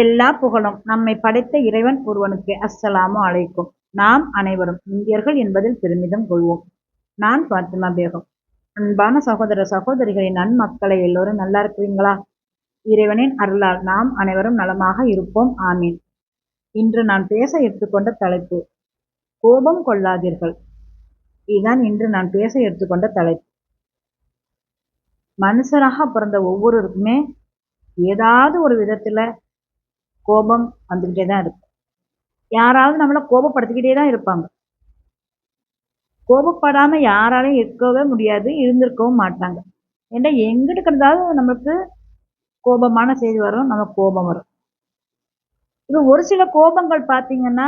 எல்லா புகழும் நம்மை படைத்த இறைவன் ஒருவனுக்கு. அஸ்ஸலாமு அலைக்கும். நாம் அனைவரும் இந்தியர்கள் என்பதில் பெருமிதம் கொள்வோம். நான் பாத்திமா பேகம். அன்பான சகோதர சகோதரிகளின் நன்மக்களை எல்லோரும் நல்லா இருக்கிறீங்களா? இறைவனின் அருளால் நாம் அனைவரும் நலமாக இருப்போம். ஆமீன். இன்று நான் பேச எடுத்துக்கொண்ட தலைப்பு கோபம் கொள்ளாதீர்கள். இதுதான் இன்று நான் பேச எடுத்துக்கொண்ட தலைப்பு. மனுஷராக பிறந்த ஒவ்வொருவருக்குமே ஏதாவது ஒரு விதத்துல கோபம் வந்துகிட்டே தான் இருக்கு. யாராவது நம்மளை கோபப்படுத்திக்கிட்டே தான் இருப்பாங்க. கோபப்படாம யாராலையும் இருக்கவே முடியாது, இருந்திருக்கவும் மாட்டாங்க. ஏன்னா எங்கிட்ட கிடந்தாலும் நம்மளுக்கு கோபமான செய்தி வரும், நமக்கு கோபம் வரும். இது ஒரு சில கோபங்கள் பார்த்தீங்கன்னா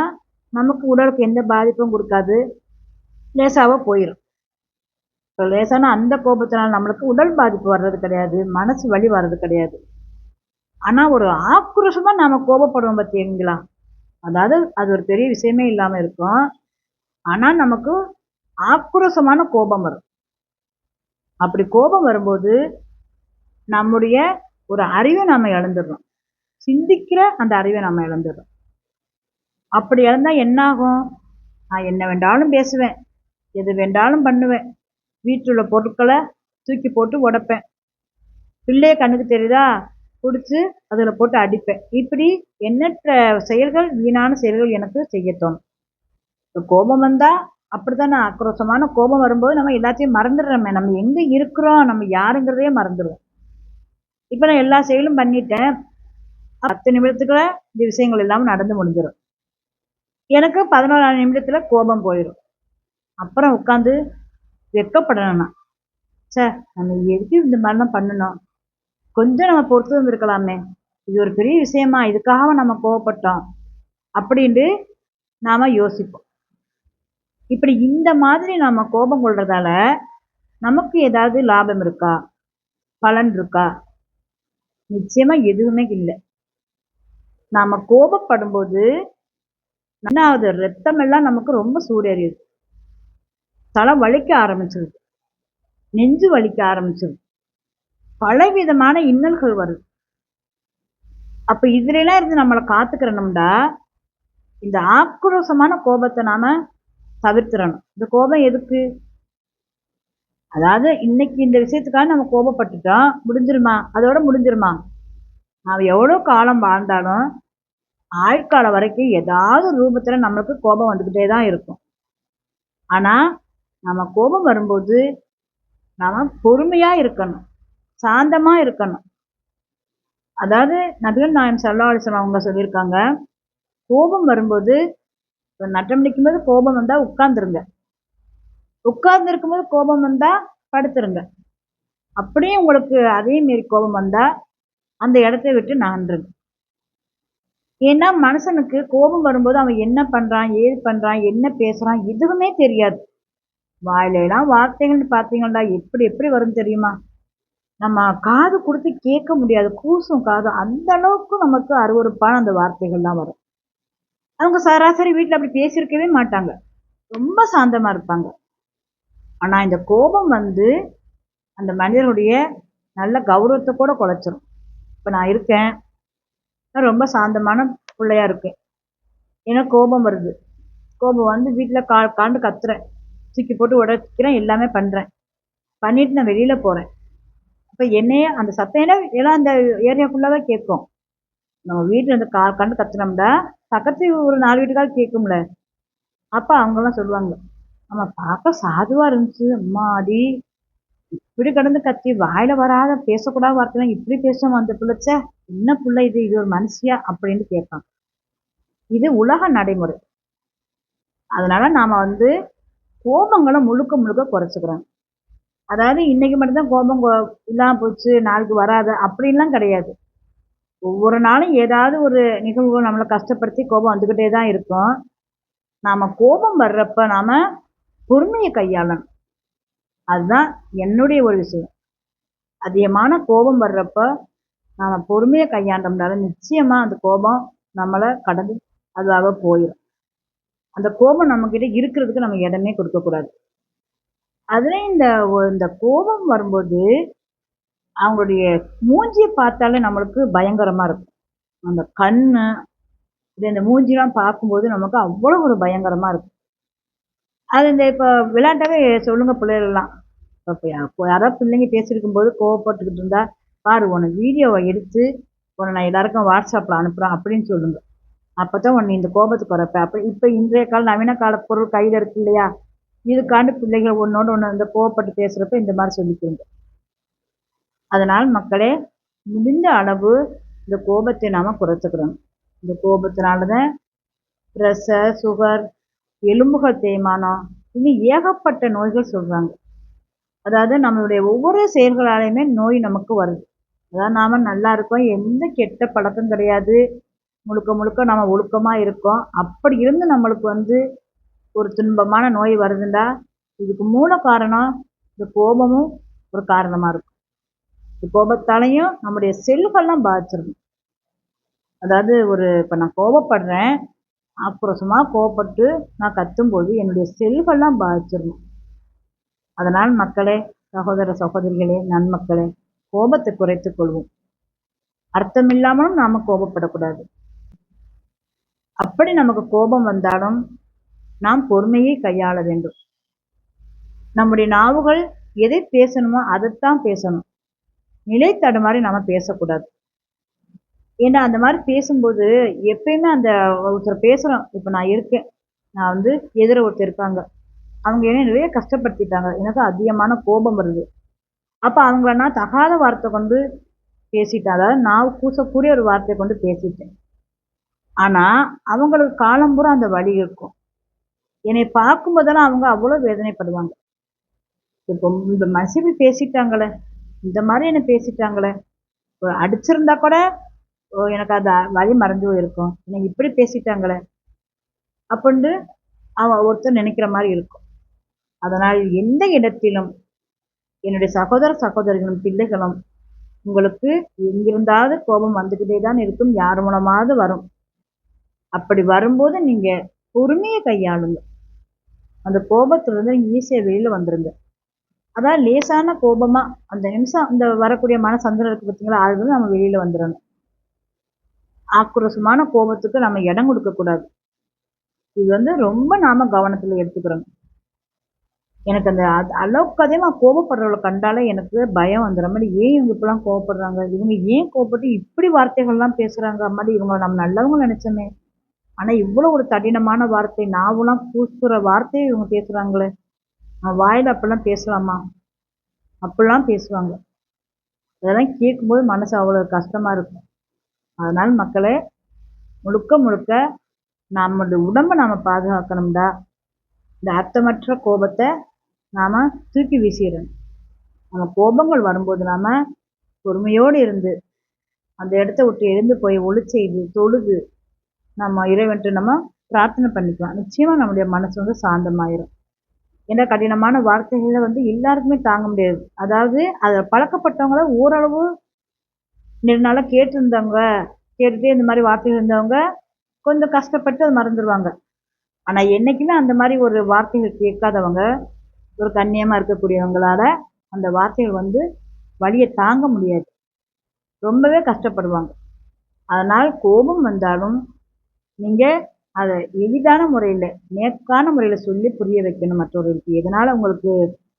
நமக்கு உடலுக்கு எந்த பாதிப்பும் கொடுக்காது, லேசாக போயிடும். இப்போ லேசான அந்த கோபத்தினால் நம்மளுக்கு உடல் பாதிப்பு வர்றது கிடையாது, மனசு வலி வர்றது கிடையாது. ஆனா ஒரு ஆக்ரோஷமா நாம கோபப்படுவோம் பார்த்தீங்களா, அதாவது அது ஒரு பெரிய விஷயமே இல்லாம இருக்கும். ஆனா நமக்கு ஆக்ரோஷமான கோபம் வரும். அப்படி கோபம் வரும்போது நம்முடைய ஒரு அறிவை நாம இழந்துடுறோம், சிந்திக்கிற அந்த அறிவை நாம இழந்துடுறோம். அப்படி இழந்தா என்ன ஆகும்? நான் என்ன வேண்டாலும் பேசுவேன், எது வேண்டாலும் பண்ணுவேன், வீட்டில் உள்ள பொருட்களை தூக்கி போட்டு உடைப்பேன், பிள்ளைய கண்ணுக்கு தெரியுதா பிடிச்சி அதில் போட்டு அடிப்பேன். இப்படி எண்ணற்ற செயல்கள், வீணான செயல்கள் எனக்கு செய்ய தோணும். இப்போ கோபம் வந்தா அப்படித்தானே, ஆக்ரோஷமான கோபம் வரும்போது நம்ம எல்லாத்தையும் மறந்துடுறோமே, நம்ம எங்க இருக்கிறோம், நம்ம யாருங்கிறதையே மறந்துடுவோம். இப்போ நான் எல்லா செயலும் பண்ணிட்டேன், 10 நிமிடத்துக்குள்ள இந்த விஷயங்கள் எல்லாம் நடந்து முடிஞ்சிடும். எனக்கு 11 நிமிடத்துல கோபம் போயிடும். அப்புறம் உட்காந்து வெக்கப்படணும். சார் நம்ம எதுக்கு இந்த மாதிரிலாம் பண்ணணும், கொஞ்சம் நம்ம பொறுத்து வந்துருக்கலாமே, இது ஒரு பெரிய விஷயமா, இதுக்காக நம்ம கோவப்பட்டோம் அப்படின்ட்டு நாம யோசிப்போம். இப்படி இந்த மாதிரி நாம கோபம் கொள்றதால நமக்கு ஏதாவது லாபம் இருக்கா, பலன் இருக்கா? நிச்சயமா எதுவுமே இல்லை. நாம கோபப்படும் போது ரத்தம் எல்லாம் நமக்கு ரொம்ப சூடேறியுது, தலை வலிக்க ஆரம்பிச்சிருது, நெஞ்சு வலிக்க ஆரம்பிச்சிருது, பலவிதமான இன்னல்கள் வருது. அப்ப இதுல எல்லாம் இருந்து நம்மளை காத்துக்கிறோம்டா இந்த ஆக்ரோஷமான கோபத்தை நாம தவிர்த்திடணும். இந்த கோபம் எதுக்கு? அதாவது இன்னைக்கு இந்த விஷயத்துக்காக நம்ம கோபப்பட்டுட்டோம், முடிஞ்சிருமா? அதோட முடிஞ்சிருமா? நாம் எவ்வளவு காலம் வாழ்ந்தாலும் ஆயுட்காலம் வரைக்கும் ஏதாவது ரூபத்துல நம்மளுக்கு கோபம் வந்துகிட்டே தான் இருக்கும். ஆனா நம்ம கோபம் வரும்போது நாம பொறுமையா இருக்கணும், சாந்தமா இருக்கணும். அதாவது நபிகள் நாயகம் ஸல்லல்லாஹு அலைஹி வஸல்லம் அவங்க சொல்லியிருக்காங்க, கோபம் வரும்போது நட்டம் நிற்கும் போது கோபம் வந்தா உட்கார்ந்துருங்க, உட்கார்ந்து இருக்கும்போது கோபம் வந்தா படுத்துருங்க. அப்படியே உங்களுக்கு அதே மாரி கோபம் வந்தா அந்த இடத்தை விட்டு நகன்றுங்க. ஏன்னா மனுஷனுக்கு கோபம் வரும்போது அவன் என்ன பண்றான், ஏது பண்றான், என்ன பேசுறான் எதுவுமே தெரியாது. வாயில எல்லாம் வார்த்தைகள் பார்த்தீங்கன்னா எப்படி எப்படி வரும் தெரியுமா? நம்ம காது கொடுத்து கேட்க முடியாது, கூசும் காது, அந்த அளவுக்கு நமக்கு அருவருப்பான அந்த வார்த்தைகள்லாம் வரும். அவங்க சராசரி வீட்டில் அப்படி பேசியிருக்கவே மாட்டாங்க, ரொம்ப சாந்தமா இருப்பாங்க. ஆனா இந்த கோபம் வந்து அந்த மனிதனுடைய நல்ல கௌரவத்தை கூட குலைச்சிரும். இப்ப நான் இருக்கேன், நான் ரொம்ப சாந்தமான பிள்ளையா இருக்கேன், எனக்கு கோபம் வருது, கோபம் வந்து வீட்டுல காண்டு கத்துறேன், தூக்கி போட்டு உடைக்கிறேன், எல்லாமே பண்றேன், பண்ணிட்டு நான் வெளியில போறேன். அப்ப என்னையே அந்த சத்தம் எல்லாம் அந்த ஏரியா ஃபுல்லாவே கேட்கும். நம்ம வீட்டுல இருந்து கண்டு கத்துனோம்னா பக்கத்து ஒரு 4 வீட்டுக்காவது கேட்கும்ல. அப்ப அவங்க எல்லாம் சொல்லுவாங்க, நம்ம பார்க்க சாதுவா இருந்துச்சு, அம்மாடி இப்படி கடந்து கத்தி வாயில வராத பேசக்கூடாத வார்த்தைலாம் இப்படி பேசும் அந்த பிள்ளைச்ச, என்ன பிள்ளை இது, இது ஒரு மனுஷியா அப்படின்னு கேட்பாங்க. இது உலக நடைமுறை. அதனால நாம வந்து கோபங்களை முழுக்க முழுக்க குறைச்சிக்கிறோம். அதாவது இன்னைக்கு மட்டும்தான் கோபம் இல்லாம போச்சு, நாளைக்கு வராது அப்படின்லாம் கிடையாது. ஒவ்வொரு நாளும் ஏதாவது ஒரு நிகழ்வு நம்மளை கஷ்டப்படுத்தி கோபம் வந்துகிட்டே தான் இருக்கும். நாம கோபம் வர்றப்ப நாம பொறுமையை கையாளணும். அதுதான் என்னுடைய ஒரு விஷயம். அதிகமான கோபம் வர்றப்ப நாம பொறுமையை கையாண்டோம்னாலும் நிச்சயமா அந்த கோபம் நம்மளை கடந்து அதுவாக போயிடும். அந்த கோபம் நம்ம கிட்ட இருக்கிறதுக்கு நம்ம இடமே கொடுக்க கூடாது. அதுலயும் இந்த கோபம் வரும்போது அவங்களுடைய மூஞ்சியை பார்த்தாலே நம்மளுக்கு பயங்கரமா இருக்கும். அந்த கண்ணு இந்த மூஞ்சிலாம் பார்க்கும்போது நமக்கு அவ்வளோ ஒரு பயங்கரமா இருக்கும். அது இந்த இப்போ விளையாட்டாவே சொல்லுங்க பிள்ளைகள்லாம். இப்போ யாரோ பிள்ளைங்க பேசியிருக்கும்போது கோவப்பட்டுக்கிட்டு இருந்தா, "பாரு உன்னை வீடியோவ எடுத்து உன்னை நான் எல்லாருக்கும் வாட்ஸ்அப்ல அனுப்புறேன்" அப்படின்னு சொல்லுங்க. அப்பதான் உன்னை இந்த கோபத்துக்கு குறைப்ப. அப்ப இப்ப இன்றைய கால நவீன கால பொருள் கையில இருக்கு இல்லையா? இதுக்காண்டு பிள்ளைகள் ஒண்ணோடு ஒண்ணு இந்த கோவப்பட்டு பேசுறப்ப இந்த மாரி சொல்லிக்குங்க. அதனால் மக்களே, முடிந்த அளவு இந்த கோபத்தை நாம குறைச்சுக்கிறோம். இந்த கோபத்தினால தான் பிரஷர், சுகர், எலும்புகள் தேய்மானம், இன்னும் ஏகப்பட்ட நோய்கள் சொல்றாங்க. அதாவது நம்மளுடைய ஒவ்வொரு செயல்களாலையுமே நோய் நமக்கு வருது. அதாவது நாம நல்லா இருக்கோம். எந்த கெட்ட பழக்கம் கிடையாது. முழுக்க முழுக்க நாம ஒழுக்கமா இருக்கோம். அப்படி இருந்து நம்மளுக்கு ஒரு துன்பமான நோய் வருதுண்டா, இதுக்கு மூல காரணம் இந்த கோபமும் ஒரு காரணமா இருக்கும். இந்த கோபத்தாலையும் நம்முடைய செல்கள்லாம் பாதிச்சிரும். அதாவது இப்ப நான் கோபப்படுறேன், ஆக்ரோஷமா கோவப்பட்டு நான் கத்தும்போது என்னுடைய செல்கள்லாம் பாதிச்சிரும். அதனால் மக்களே, சகோதர சகோதரிகளே, நன்மக்களே, கோபத்தை குறைத்துக் கொள்வோம். அர்த்தமில்லாமலும் நாம கோபப்படக்கூடாது. அப்படி நமக்கு கோபம் வந்தாலும் நாம் பொறுமையை கையாள வேண்டும். நம்முடைய நாவுகள் எதை பேசணுமோ அதைத்தான் பேசணும். நிலை தடுமாறி நாம பேசக்கூடாது. ஏன்னா அந்த மாதிரி பேசும்போது எப்பயுமே அந்த ஒருத்தர் பேசுறோம். இப்ப நான் இருக்கேன். நான் எதிர ஒருத்தர் இருக்காங்க. அவங்க என்ன நிறைய கஷ்டப்படுத்திட்டாங்க. எனக்கு அதிகமான கோபம் வருது. அப்ப அவங்கள நான் தகாத வார்த்தை கொண்டு பேசிட்டேன். அதாவது நான் கூசக்கூடிய ஒரு வார்த்தையை கொண்டு பேசிட்டேன். ஆனா அவங்களுக்கு காலம் பூரா அந்த வலி இருக்கும். என்னை பார்க்கும்போதெல்லாம் அவங்க அவ்வளவு வேதனைப்படுவாங்க. இப்போ இந்த மசிவி பேசிட்டாங்களே, இந்த மாதிரி என்ன பேசிட்டாங்களே, அடிச்சிருந்தா கூட எனக்கு அந்த வலி மறைஞ்சு போயிருக்கும். என்னை இப்படி பேசிட்டாங்களே அப்படின்னு ஒருத்தர் நினைக்கிற மாதிரி இருக்கும். அதனால் எந்த இடத்திலும் என்னுடைய சகோதர சகோதரிகளும் பிள்ளைகளும் உங்களுக்கு எங்கிருந்தாவது கோபம் வந்துகிட்டே தான் இருக்கும். யார் மூலமாவது வரும். அப்படி வரும்போது நீங்க பொறுமையை கையாளுங்க. அந்த கோபத்துல ஈஸியா வெளியில வந்துருங்க. அதாவது லேசான கோபமா அந்த நிமிஷம் அந்த வரக்கூடிய மனசஞ்சலம் இருக்கு பார்த்தீங்களா, அது நம்ம வெளியில வந்துடணும். ஆக்ரோஷமான கோபத்துக்கு நம்ம இடம் கொடுக்க கூடாது. இது ரொம்ப நாம கவனத்துல எடுத்துக்கிறோம். எனக்கு அந்த அளவுக்கு அதிகமா கோபப்படுறவளை கண்டாலே எனக்கு பயம் வந்துடும். மாதிரி ஏன் இவங்க இப்படிலாம் கோவப்படுறாங்க, இவங்க ஏன் கோவப்பட்டு இப்படி வார்த்தைகள்லாம் பேசுறாங்க, மாதிரி இவங்களை நம்ம நல்லவங்க நினைச்சோமே, ஆனா இவ்வளவு ஒரு கடினமான வார்த்தை, நாவெல்லாம் கூசுற வார்த்தையை இவங்க பேசுறாங்களே, வாயில அப்படிலாம் பேசலாமா, அப்படிலாம் பேசுவாங்க. அதெல்லாம் கேட்கும்போது மனசு அவ்வளவு கஷ்டமா இருக்கும். அதனால மக்களே, முழுக்க முழுக்க நம்மளுடைய உடம்பை நாம பாதுகாக்கணும்டா, இந்த அர்த்தமற்ற கோபத்தை நாம தூக்கி வீசிடணும். நம்ம கோபங்கள் வரும்போது நாம பொறுமையோடு இருந்து அந்த இடத்த விட்டு எழுந்து போய் ஒளி செய்து தொழுது நம்ம இறைவன்ட்டு நம்ம பிரார்த்தனை பண்ணிக்கலாம். நிச்சயமா நம்முடைய மனசு சாந்தமாயிரும். ஏன்னா கடினமான வார்த்தைகளை எல்லாருக்குமே தாங்க முடியாது. அதாவது அதை பழக்கப்பட்டவங்கள ஓரளவு நெடுநாளா கேட்டிருந்தவங்க, கேட்டுட்டே இந்த மாதிரி வார்த்தைகள் இருந்தவங்க கொஞ்சம் கஷ்டப்பட்டு அதை மறந்துடுவாங்க. ஆனா என்னைக்குமே அந்த மாதிரி ஒரு வார்த்தைகள் கேட்காதவங்க, ஒரு கண்ணியமா இருக்கக்கூடியவங்களால அந்த வார்த்தைகள் வலியை தாங்க முடியாது. ரொம்பவே கஷ்டப்படுவாங்க. அதனால் கோபம் வந்தாலும் நீங்க அதை எளிதான முறையில, நேர்கான முறையில சொல்லி புரிய வைக்கணும் மற்றவர்களுக்கு. எதனால உங்களுக்கு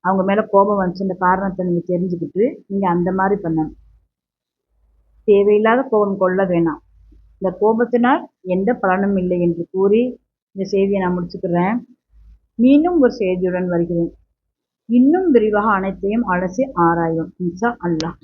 அவங்க மேல கோபம் வந்துச்சு, இந்த காரணத்தை நீங்க தெரிஞ்சுக்கிட்டு நீங்க அந்த மாதிரி பண்ணணும். தேவையில்லாத கோபம் கொள்ள வேணாம். இந்த கோபத்தினால் எந்த பலனும் இல்லை என்று கூறி இந்த செய்தியை நான் முடிச்சுக்கிறேன். மீண்டும் ஒரு செய்தியுடன் வருகிறேன். இன்னும் விரிவாக அனைத்தையும் அலசி ஆராயும். இன்ஷா அல்லாஹ்.